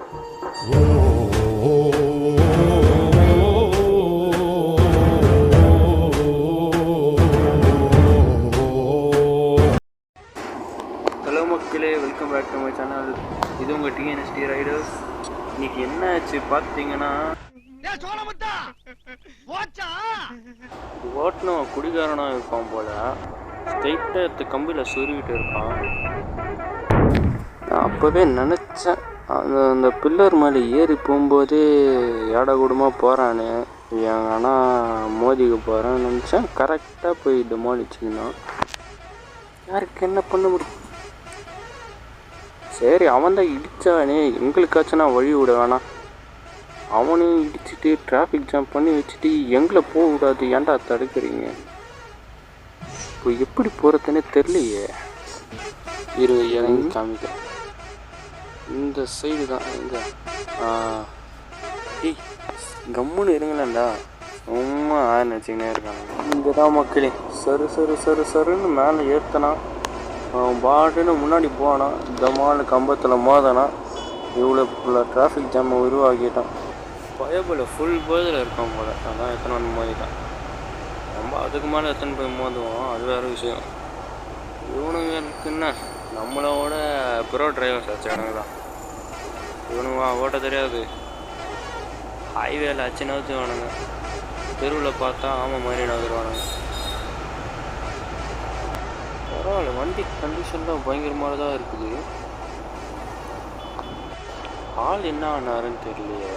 Hello மக்களே, welcome back to my channel. இது உங்கள் டிஎன்எஸ்டி ரைடர்ஸ். இன்னைக்கு என்ன ஆச்சு பார்த்தீங்கன்னா, ஓட்டணும் குடிகாரனாக இருப்பான் போல. ஸ்ட்ரைட்டாக எடுத்து கம்பியில் சொருவிட்டு இருப்பான். நான் அப்போவே நினச்சேன், அந்த பில்லர் மேலே ஏறி போகும்போதே ஏடா கூடமாக போகிறானே, ஏன்னா மோதிக்க போகிறேன்னு நினச்சேன். கரெக்டாக போய் டெமாலிச்சிங்கன்னா யாருக்கு என்ன பண்ண முடியும்? சரி, அவன் தான் இடித்தானே, எங்களுக்காச்சும் நான் வழி விட வேணாம். அவனையும் இடிச்சுட்டு டிராஃபிக் ஜாம் பண்ணி வச்சுட்டு எங்களை போக விடாது, ஏன்டா தடுக்கிறீங்க? இப்போ எப்படி போகிறதுனே தெரியலையே. இறங்கி காமிக்க இந்த சைடு தான். எங்கே கம்முன்னு இருங்களேன்டா, சும்மா நினச்சிக்கினே இருக்காங்க. இங்கே தான் மக்களே, சரு சரு சரு சருன்னு மேலே ஏற்றினா அவன் பாட்டுன்னு முன்னாடி போனான். தமால் கம்பத்தில் மோதனா, இவ்வளோ ஃபுல்லாக டிராஃபிக் ஜாமை உருவாக்கிட்டான். பயபோல் ஃபுல் போதில் இருக்கான் போல், அதான் எத்தனை வந்து மோதிட்டான். நம்ம அதுக்கு மேலே எத்தனை போய் மோதுவோம், அது வேறு விஷயம். இவனுங்களுக்குன்னா நம்மளோட ப்ரோ டிரைவர்ஸ் ஆச்சு எனக்கு தான். இவனுங்க ஓட்ட தெரியாது, ஹைவேல அச்சு நவுத்துவானுங்க, தெருவில் பார்த்தா ஆமாம் மாதிரி நகருவானுங்க. பரவாயில்ல, வண்டி கண்டிஷன் தான் பயங்கரமாக தான் இருக்குது. ஆள் என்ன ஆனாருன்னு தெரியலையே.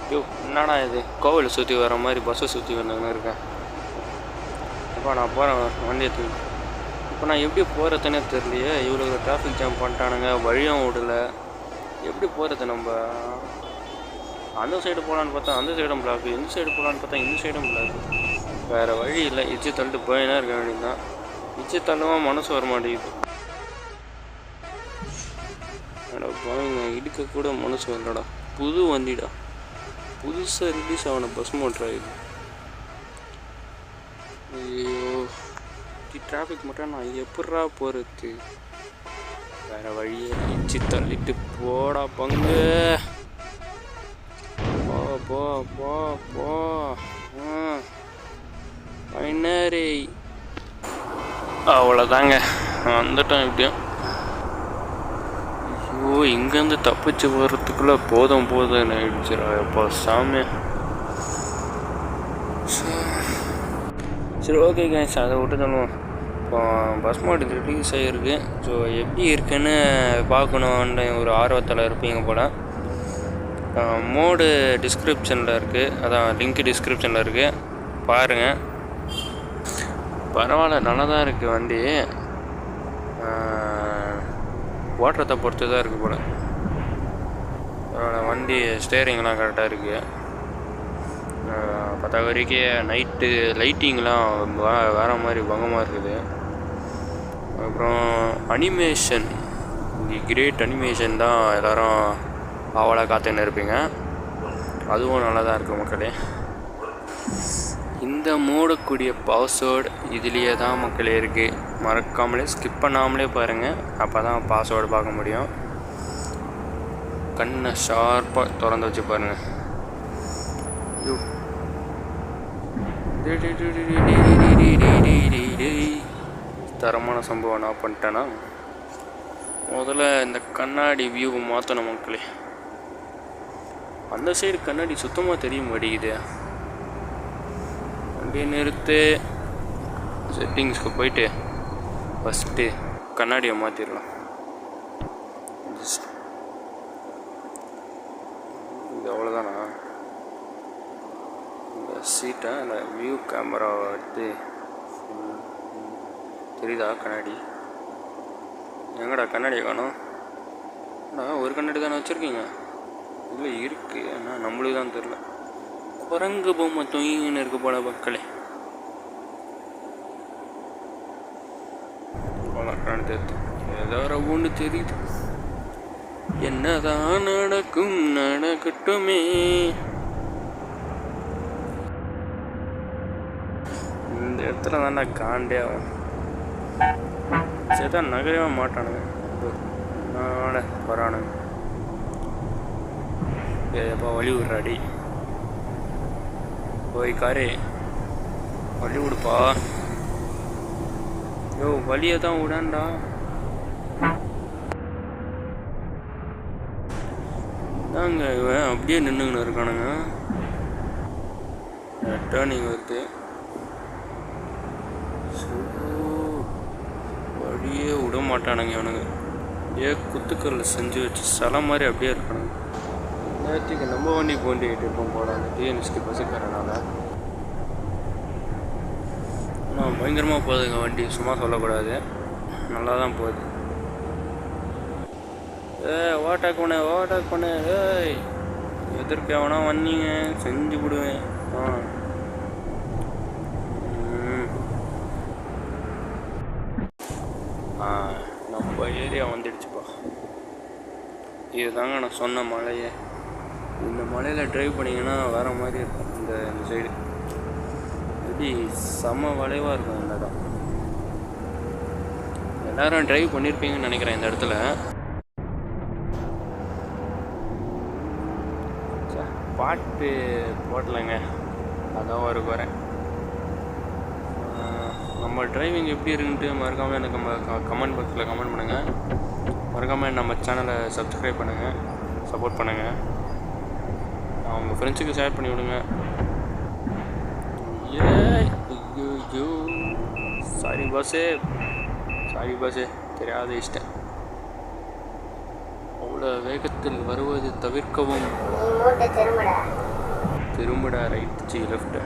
ஐயோ, என்னடா இது, கோவிலை சுற்றி வர மாதிரி பஸ்ஸை சுற்றி வந்துன்னு இருக்கேன். இப்போ நான் போகிறேன் வண்டி எடுத்து. இப்போ நான் எப்படி போகிறதுனே தெரியலையே. இவ்வளோ டிராஃபிக் ஜாம் பண்ணிட்டானுங்க, வழியும் விடலை. எப்படி போகிறது? நம்ம அந்த சைடு போகலான்னு பார்த்தா அந்த சைடும் பிளாக்கு, இந்த சைடு போகலான்னு பார்த்தா இந்த சைடும் பிளாக்கு. வேறு வழி இல்லை, இச்சு தள்ளிட்டு போயினா இருக்க வேண்டியதுதான். இச்சு தள்ளுவா மனசு வர மாட்டேங்குது. போயிங்க இடிக்கக்கூட மனசு வரலடா. புது வண்டிடா, புதுசாக ரிலீஸ் ஆகணும் பஸ் மோட்டர் ஆகிடுது. ஐயோ, டிராஃபிக் மட்டும் நான் எப்படா போகிறது? வேறு வழியே இச்சு தள்ளிட்டு போடா பங்கு. போ போ போ போ. பைனரி அவ்வளோதாங்க, வந்துட்டோம் இப்படியும். ஐயோ, இங்கேருந்து தப்பிச்சு போகிறதுக்குள்ளே போதும் போதும் ஆயிடுச்சுரா எப்போ சாமி. சரி, ஓகே கைஸ், அதை விட்டு சொல்லுவோம். இப்போ பஸ் மோட் ரிலீஸ் ஆகிருக்கு. ஸோ எப்படி இருக்குன்னு பார்க்கணுன்னு ஒரு ஆர்வத்தில் இருப்பீங்க போல். மோடு டிஸ்கிரிப்ஷனில் இருக்குது, அதான் லிங்க் டிஸ்கிரிப்ஷனில் இருக்குது, பாருங்கள். பரவாயில்ல, நல்லா தான் இருக்குது வண்டி. ஓட்டுறதை பொறுத்து தான் இருக்குது போல். வண்டி ஸ்டேரிங்லாம் கரெக்டாக இருக்குது. பார்த்தா வரைக்கும் நைட்டு லைட்டிங்லாம் வேறு மாதிரி பங்கமாக இருக்குது. அப்புறம் அனிமேஷன், தி கிரேட் அனிமேஷன் தான் எல்லோரும் ஆவலாக காத்துன்னு இருப்பீங்க. அதுவும் நல்லா தான் இருக்குது மக்களே. இந்த மூடக்கூடிய பாஸ்வேர்டு இதுலேயே தான் மக்களே இருக்குது. மறக்காமலே ஸ்கிப் பண்ணாமலே பாருங்கள், அப்போ தான் பாஸ்வேர்டு பார்க்க முடியும். கண்ணை ஷார்ப்பாக திறந்து வச்சு பாருங்கள். தரமான சம்பவம் நான் பண்ணிட்டேன்னா, முதல்ல இந்த கண்ணாடி வியூவை மாற்றணும் மக்களே. அந்த சைடு கண்ணாடி சுத்தமாக தெரிய மாட்டேங்குது. அப்படியே நிறுத்து, செட்டிங்ஸ்க்கு போயிட்டு ஃபஸ்ட்டு கண்ணாடியை மாற்றிடலாம். இது அவ்வளோதானா? இந்த சீட்டை அந்த வியூ கேமராவை எடுத்து தெரியுதா கண்ணாடி? எங்கடா கண்ணாடியை காணோம்? ஒரு கண்ணாடி தானே வச்சுருக்கீங்க? இல்லை இருக்குது, ஆனால் நம்மளுக்கு தான் தெரில. குரங்கு பொம்மை தொங்கின்னு இருக்க போல மக்களே. கண்ணாடி தெரியுது, ஏதோ ஒன்று தெரியுது. என்னதான் நடக்கும் நடக்கட்டுமே. இந்த இடத்துல தான்டா காண்டே ஆகும். சரிதான் நகரவே மாட்டானுங்க. வரானுங்க. எப்போ வழி விடுறாடி போய் காரே வழி விடுப்பா. யோ வழியை தான் விடாண்டா. தாங்க இவன் அப்படியே நின்றுங்கன்னு இருக்கானுங்க. டேர்னிங் வருது. வழியே விட மாட்டானுங்க இவனுங்க. அப்படியே குத்துக்கல்ல செஞ்சு வச்சு சில மாதிரி அப்படியே இருக்கானுங்க. நேரத்துக்கு நம்ம வண்டி போண்டிகிட்டு இருப்போம் போல அந்த டிஎன்எஸ்டி பஸ்ஸுக்காரனால. ஆனால் பயங்கரமாக போகுதுங்க வண்டி, சும்மா சொல்லக்கூடாது, நல்லா தான் போகுது. ஓவர்டேக் பண்ணு. ஏய் எதிர்க்க எவனா வந்தீங்க செஞ்சு விடுவேன். நம்ம ஏரியா வந்துடுச்சுப்பா. இதுதாங்க நான் சொன்ன மலையை. இந்த மலையில் ட்ரைவ் பண்ணிங்கன்னா வேறு மாதிரி இருக்கும். இந்த சைடு எப்படி செம வளைவாக இருக்கும். இந்த இடம் எல்லோரும் ட்ரைவ் பண்ணியிருப்பீங்கன்னு நினைக்கிறேன். இந்த இடத்துல பாட்டு போடலைங்க, அதான் ஒரு குறை. நம்ம டிரைவிங் எப்படி இருக்குன்ட்டு மறக்காமல் எனக்கு கமெண்ட் பாக்ஸில் கமெண்ட் பண்ணுங்கள். மறக்காமல் நம்ம சேனலை சப்ஸ்கிரைப் பண்ணுங்கள், சப்போர்ட் பண்ணுங்கள். உங்கள் ஃப்ரெண்ட்ஸுக்கு ஷேர் பண்ணி விடுங்க. ஐயோ சாரி பாஸே தெரியாத இஷ்டம். அவ்வளோ வேகத்தில் வருவது தவிர்க்கவும். திரும்படா ரைட் லெஃப்ட்.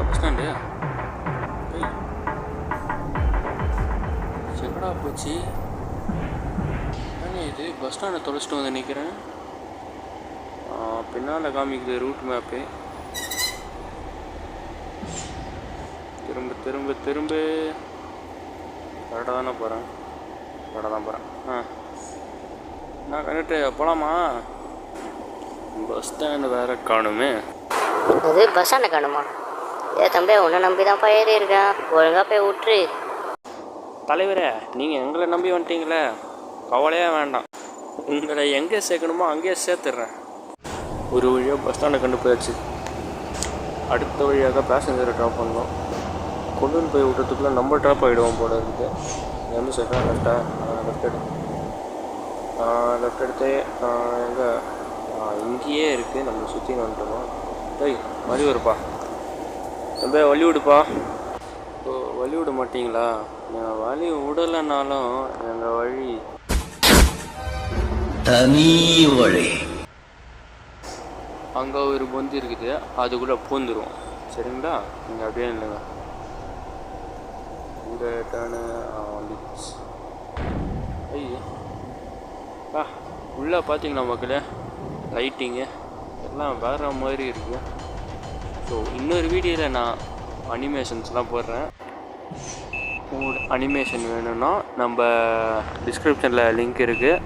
பஸ் ஸ்டாண்டு எங்கடா போச்சு? இது பஸ் ஸ்டாண்டை தொலைச்சிட்டு வந்து நிற்கிறேன். பின்னால் காமிக்குது ரூட் மேப்பு. திரும்ப கரெக்டாக தானே போகிறேன். நான் கரெக்டு போகலாமா? பஸ் ஸ்டாண்டு வேறு காணுமே. அது பஸ் ஸ்டாண்டை காணுமா? தம்பி உன்னை நம்பி தான்ப்பா ஏறி இருக்கேன், ஒழுங்காக போய் விட்டுரு. தலைவரே நீங்கள் எங்களை நம்பி வந்துட்டீங்களே, கவலையே வேண்டாம். உங்களை எங்கே சேர்க்கணுமோ அங்கேயே சேர்த்துட்றேன். ஒரு வழியாக பஸ் ஸ்டாண்டை கண்டு போயாச்சு. அடுத்த வழியாக பேசஞ்சரை ட்ராப் பண்ணோம். கொண்டு போய் விட்டதுக்குள்ளே நம்ம ட்ராப் ஆகிடுவோம் போல இருக்குது. எந்த சைடாக லெஃப்ட் எடுத்து எங்கே இங்கேயே இருக்குது. நம்ம சுற்றின்னு வந்துட்டோம். டேய் வழி வருப்பா, தம்பி வழி விடுப்பா. ஓ வழி விட மாட்டிங்களா? நான் வழி விடலைன்னாலும் எங்கள் வழி தனி வழி. அங்கே ஒரு பொந்தி இருக்குது, அதுக்குள்ளே பூந்துருவோம். சரிங்களா? நீங்கள் அப்படியே இல்லைங்க. இந்த டேர்னு வந்துச்சு. ஐயா உள்ளே பார்த்தீங்கன்னா மக்களே லைட்டிங்கு எல்லாம் வேறு மாதிரி இருக்குது. ஸோ இன்னொரு வீடியோவில் நான் அனிமேஷன்ஸ்லாம் போடுறேன். உங்களுக்கு அனிமேஷன் வேணும்னா நம்ம டிஸ்கிரிப்ஷனில் லிங்க் இருக்குது,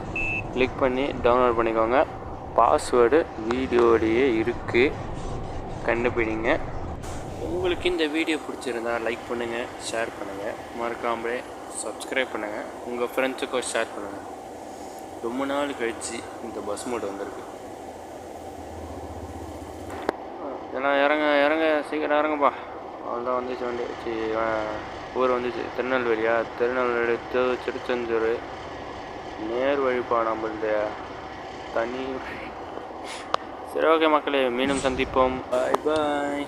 கிளிக் பண்ணி டவுன்லோட் பண்ணிக்கோங்க. பாஸ்வேர்டு வீடியோடையே இருக்குது, கண்டுபிடிங்க. உங்களுக்கு இந்த வீடியோ பிடிச்சிருந்தா லைக் பண்ணுங்கள், ஷேர் பண்ணுங்கள், மறக்காமலே சப்ஸ்கிரைப் பண்ணுங்கள், உங்கள் ஃப்ரெண்ட்ஸுக்கும் ஷேர் பண்ணுங்கள். ரொம்ப நாள் கழித்து இந்த பஸ் மோட் வந்திருக்கு. எல்லாம் இறங்க சீக்கிரம் இறங்குப்பா. அவ்வளோதான் வந்துச்சு வண்டி. ஊர் வந்துச்சு. திருநெல்வேலி திருச்செந்தூர் நேர் வழிப்பா நம்மளது தனி. சரி ஓகே மக்களே, மீண்டும் சந்திப்போம். பாய்.